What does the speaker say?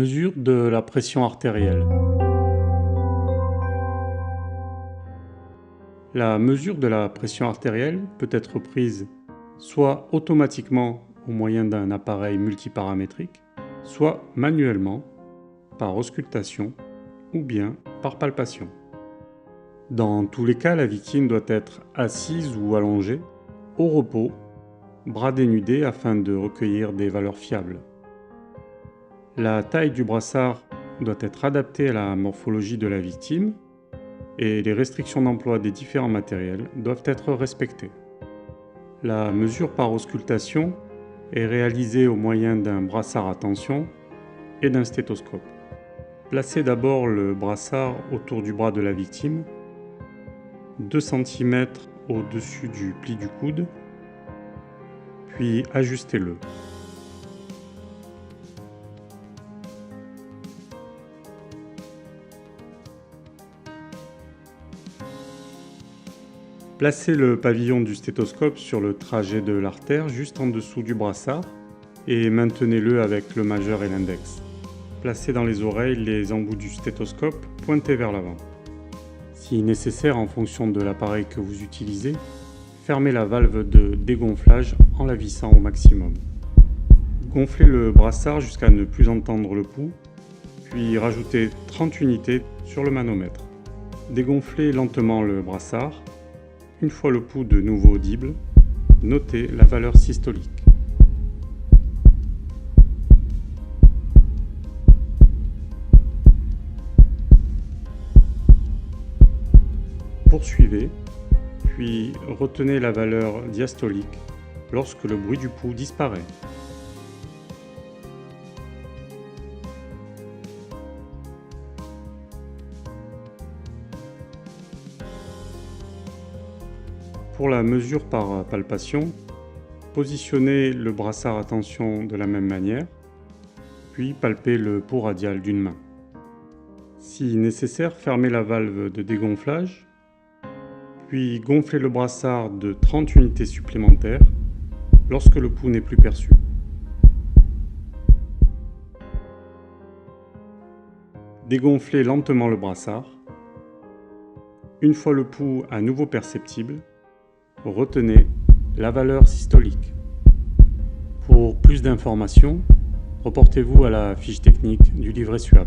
Mesure de la pression artérielle. La mesure de la pression artérielle peut être prise soit automatiquement au moyen d'un appareil multiparamétrique, soit manuellement, par auscultation ou bien par palpation. Dans tous les cas, la victime doit être assise ou allongée, au repos, bras dénudés afin de recueillir des valeurs fiables. La taille du brassard doit être adaptée à la morphologie de la victime et les restrictions d'emploi des différents matériels doivent être respectées. La mesure par auscultation est réalisée au moyen d'un brassard à tension et d'un stéthoscope. Placez d'abord le brassard autour du bras de la victime, 2 cm au-dessus du pli du coude, puis ajustez-le. Placez le pavillon du stéthoscope sur le trajet de l'artère juste en dessous du brassard et maintenez-le avec le majeur et l'index. Placez dans les oreilles les embouts du stéthoscope pointés vers l'avant. Si nécessaire en fonction de l'appareil que vous utilisez, fermez la valve de dégonflage en la vissant au maximum. Gonflez le brassard jusqu'à ne plus entendre le pouls, puis rajoutez 30 unités sur le manomètre. Dégonflez lentement le brassard. Une fois le pouls de nouveau audible, notez la valeur systolique. Poursuivez, puis retenez la valeur diastolique lorsque le bruit du pouls disparaît. Pour la mesure par palpation, positionnez le brassard à tension de la même manière, puis palpez le pouls radial d'une main. Si nécessaire, fermez la valve de dégonflage, puis gonflez le brassard de 30 unités supplémentaires lorsque le pouls n'est plus perçu. Dégonflez lentement le brassard. Une fois le pouls à nouveau perceptible, retenez la valeur systolique. Pour plus d'informations, reportez-vous à la fiche technique du livret SUAP.